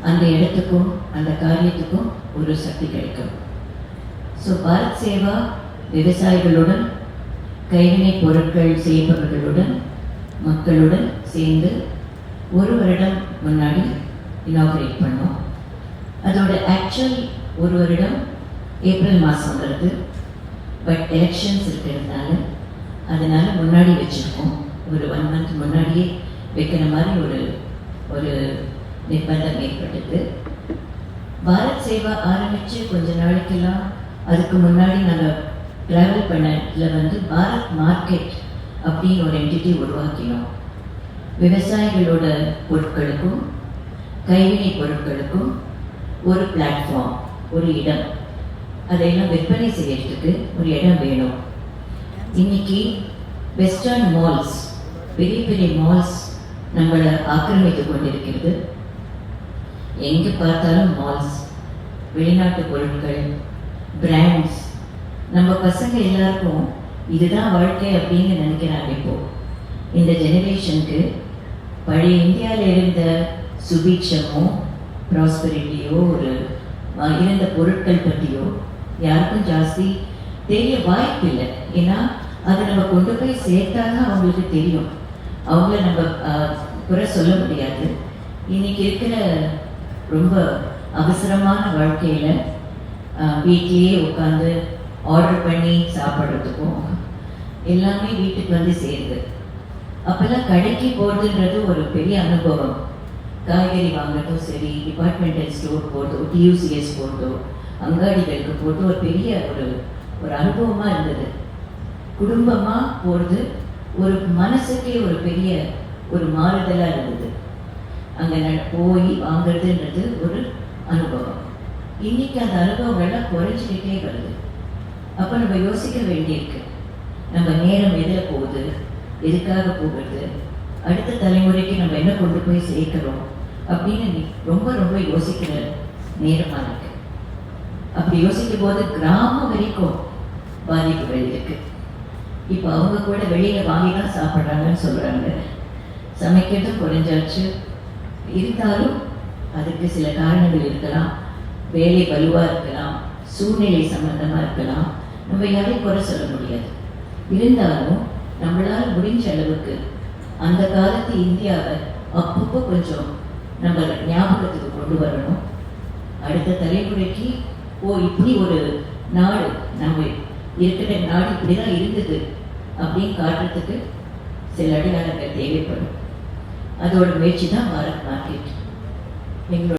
அந்த இடத்துக்கும் அந்த காரியத்துக்கும் ஒரு சக்தி கிடைக்கும். ஸோ பாரத் சேவா விவசாயிகளுடன், கைவினை பொருட்கள் செய்பவர்களுடன், மக்களுடன் சேர்ந்து ஒரு வருடம் முன்னாடி இனாக்ரேட் பண்ணோம். அதோட ஆக்சுவல் ஒரு வருடம் ஏப்ரல் மாதம் வருது. பட் எலெக்ஷன்ஸ் இருக்கிறதுனால அதனால் முன்னாடி வச்சுருக்கோம். ஒரு 1 month முன்னாடியே வைக்கிற மாதிரி ஒரு நிர்பந்தம் ஏற்பட்டது. பாரத் சேவா ஆரம்பித்து கொஞ்ச நாளைக்கெல்லாம் அதுக்கு முன்னாடி நாங்கள் ட்ராவல் பண்ணதில் பாரத் மார்க்கெட் அப்படின்னு ஒரு என்டிட்டி உருவாக்கினோம். விவசாயிகளோட பொருட்களுக்கும் கைவினை பொருட்களுக்கும் ஒரு பிளாட்ஃபார்ம், ஒரு இடம், அதையெல்லாம் விற்பனை செய்யறதுக்கு ஒரு இடம் வேணும். இன்னைக்கு வெஸ்டர்ன் மால்ஸ், பெரிய பெரிய மால்ஸ் நம்மளை ஆக்கிரமித்து கொண்டிருக்கிறது. எங்கே பார்த்தாலும் மால்ஸ், வெளிநாட்டு பொருட்கள், பிராண்ட்ஸ். நம்ம பசங்க எல்லாருக்கும் இதுதான் வாழ்க்கை அப்படின்னு நினைக்கிறாங்க. இப்போ இந்த ஜெனரேஷனுக்கு பழைய இந்தியாவில் இருந்த சுபீட்சமோ ப்ராஸ்பரிட்டியோ ஒரு இருந்த பொருட்கள் பற்றியோ யாருக்கும் ஜாஸ்தி தெரிய வாய்ப்பு இல்லை. ஏன்னா அதை நம்ம கொண்டு போய் சேர்த்தாதான் அவங்களுக்கு தெரியும். அவங்கள நம்ம குறை சொல்ல முடியாது. இன்னைக்கு இருக்கிற ரொம்ப அவசரமான வாழ்க்கையில் வீட்லேயே உட்காந்து ஆர்டர் பண்ணி சாப்பிட்றதுக்கும் எல்லாமே வீட்டுக்கு வந்து சேருது. அப்போல்லாம் கடைக்கு போகிறதுன்றது ஒரு பெரிய அனுபவம். காய்கறி வாங்குறதும் சரி, டிபார்ட்மெண்டல் ஸ்டோர் போகிறதோ, டியூசிஎஸ் போகிறதோ, அங்காடிகளுக்கு போட்டு ஒரு பெரிய ஒரு அனுபவமாக இருந்தது. குடும்பமாக போகிறது ஒரு மனசுக்கே ஒரு பெரிய ஒரு மாறுதலாக இருந்தது. அங்கே போய் வாங்குறதுன்றது ஒரு அனுபவம். இன்னைக்கு அந்த அனுபவங்கள்லாம் குறைஞ்சிக்கிட்டே வருது. அப்போ நம்ம யோசிக்க வேண்டியிருக்கு, நம்ம நேரம் எதில் போகுது, எதுக்காக போகிறது, அடுத்த தலைமுறைக்கு நம்ம என்ன கொண்டு போய் சேர்க்கிறோம் அப்படின்னு ரொம்ப ரொம்ப யோசிக்கிற நேரமாக இருக்கு. அப்படி யோசிக்கும் போது கிராமம் வரைக்கும் பாதிப்புகள் இருக்கு. இப்போ அவங்க கூட வெளியில் வாங்கி தான் சாப்பிட்றாங்கன்னு சொல்கிறாங்க. சமைக்கிறது குறைஞ்சாச்சு. இருந்தாலும் அதுக்கு சில காரணங்கள் இருக்கலாம். வேலை வலுவாக இருக்கலாம், சூழ்நிலை சம்பந்தமாக இருக்கலாம். நம்ம யாரையும் குறை சொல்ல முடியாது. இருந்தாலும் நம்மளால் முடிஞ்ச அளவுக்கு அந்த காலத்து இந்தியாவை அப்பப்போ கொஞ்சம் நம்ம ஞாபகத்துக்கு கொண்டு வரணும். அடுத்த தலைமுறைக்கு இப்படி ஒரு நாடு, நம்ம இருக்கிற நாடு இப்படிதான் இருந்தது அப்படின்னு காட்டுறதுக்கு சில அடையாளங்கள் தேவைப்படும். அதோட முயற்சி தான் பாரத் மார்க்கெட். எங்களோட